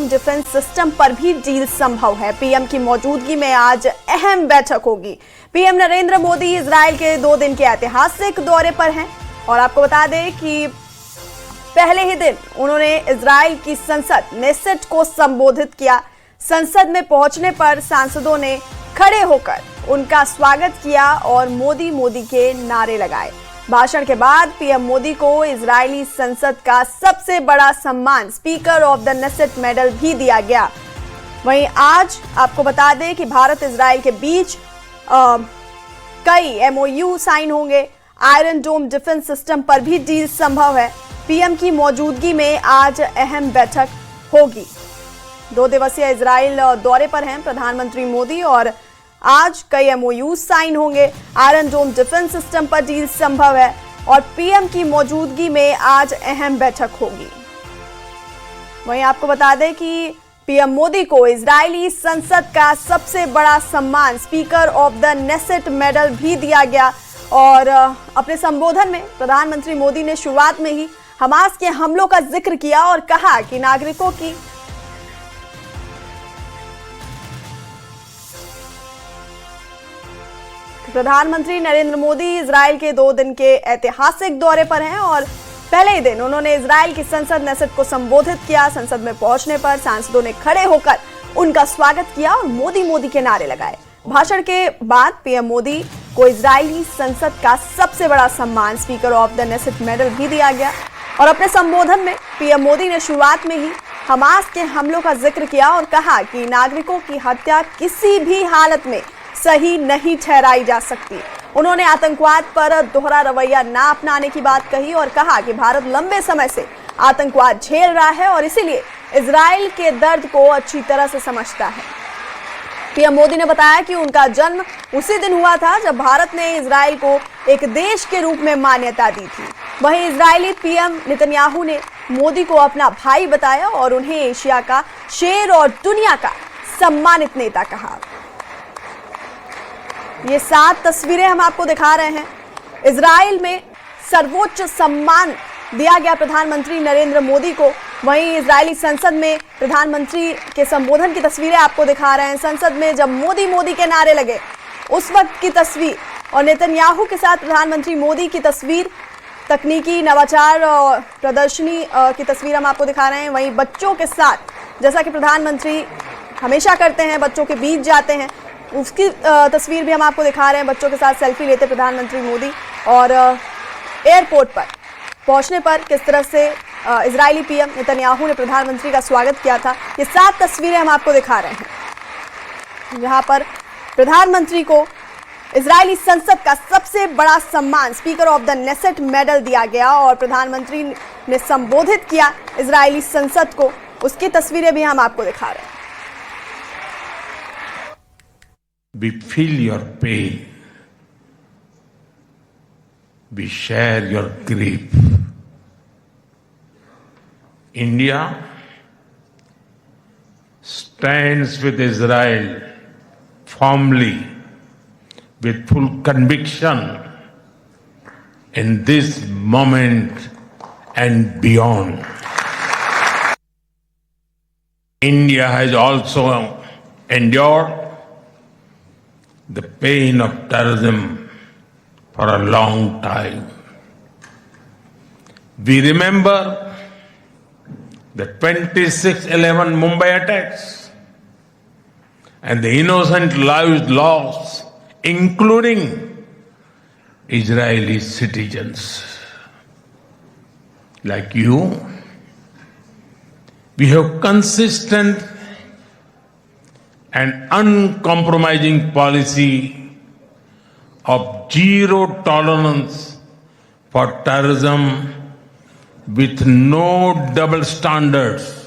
डोम defence system पर भी deal संभव है। पीएम की मौजूदगी में आज अहम बैठक होगी। पीएम नरेंद्र मोदी इजराइल के 2 दिन के ऐतिहासिक दौरे पर हैं और आपको बता दें कि पहले ही दिन उन्होंने इजराइल की संसद नेसेट को संबोधित किया। संसद में पहुंचने पर सांसदों ने खड़े होकर उनका स्वागत किया और मोदी मोदी के नारे लगाए। भाषण के बाद पीएम मोदी को इजरायली संसद का सबसे बड़ा सम्मान speaker of the Knesset medal भी दिया गया। वहीं आज आपको बता दें कि भारत इजराइल के बीच कई एमओयू साइन होंगे। आयरन डोम डिफेंस सिस्टम पर भी डील संभव है। पीएम की मौजूदगी में आज अहम बैठक होगी। 2 दिवसीय इजराइल दौरे पर हैं प्रधानमंत्री मोदी और आज कई एमओयू साइन होंगे। आयरन डोम डिफेंस सिस्टम पर डील संभव है और पीएम की मौजूदगी में आज अहम बैठक होगी। वहीं आपको बता दें कि पीएम मोदी को इजरायली संसद का सबसे बड़ा सम्मान speaker of the Knesset medal भी दिया गया और अपने संबोधन में प्रधानमंत्री मोदी ने शुरुआत में ही हमास के हमलों का जिक्र किया और कहा कि नागरिकों की प्रधानमंत्री नरेंद्र मोदी इजराइल के 2 दिन के ऐतिहासिक दौरे पर हैं और पहले ही दिन उन्होंने इजराइल की संसद नेसेट को संबोधित किया। संसद में पहुंचने पर सांसदों ने खड़े होकर उनका स्वागत किया और मोदी मोदी के नारे लगाए। भाषण के बाद पीएम मोदी को इजरायली संसद का सबसे बड़ा सम्मान speaker of the Knesset medal भी दिया गया और अपने संबोधन में पीएम मोदी ने शुरुआत में ही हमास के हमलों का जिक्र किया और कहा कि नागरिकों की हत्या किसी भी हालत में सही नहीं ठहराई जा सकती। उन्होंने आतंकवाद पर दोहरा रवैया ना अपनाने की बात कही और कहा कि भारत लंबे समय से आतंकवाद झेल रहा है और इसीलिए इजराइल के दर्द को अच्छी तरह से समझता है। पीएम मोदी ने बताया कि उनका जन्म उसी दिन हुआ था जब भारत ने इजराइल को एक देश के रूप में मान्यता दी थी। वहीं इजरायली पीएम नेतन्याहू ने मोदी को अपना भाई बताया और उन्हें एशिया का शेर और दुनिया का सम्मानित नेता कहा। ये 7 तस्वीरें हम आपको दिखा रहे हैं। इजराइल में सर्वोच्च सम्मान दिया गया प्रधानमंत्री नरेंद्र मोदी को। वहीं इजरायली संसद में प्रधानमंत्री के संबोधन की तस्वीरें आपको दिखा रहे हैं। संसद में जब मोदी मोदी के नारे लगे उस वक्त की तस्वीर और नेतन्याहू के साथ प्रधानमंत्री मोदी की तस्वीर, तकनीकी नवाचार और प्रदर्शनी की तस्वीर हम आपको दिखा रहे हैं। वहीं बच्चों के साथ, जैसा कि प्रधानमंत्री हमेशा करते हैं, बच्चों के बीच जाते हैं, उसकी तस्वीर भी हम आपको दिखा रहे हैं। बच्चों के साथ सेल्फी लेते प्रधानमंत्री मोदी और एयरपोर्ट पर पहुंचने पर किस तरह से इजरायली पीएम नेतन्याहू ने प्रधानमंत्री का स्वागत किया था। ये 7 तस्वीरें हम आपको दिखा रहे हैं जहां पर प्रधानमंत्री को इजरायली संसद का सबसे बड़ा सम्मान speaker of the Knesset medal दिया गया और प्रधानमंत्री ने संबोधित किया इजरायली संसद को। उसकी तस्वीरें भी हम आपको दिखा रहे हैं। We feel your pain. We share your grief. India stands with Israel firmly, with full conviction in this moment and beyond. India has also endured the pain of terrorism for a long time. We remember the 26/11 Mumbai attacks and the innocent lives lost, including Israeli citizens. Like you, we have consistent and uncompromising policy of zero tolerance for terrorism with no double standards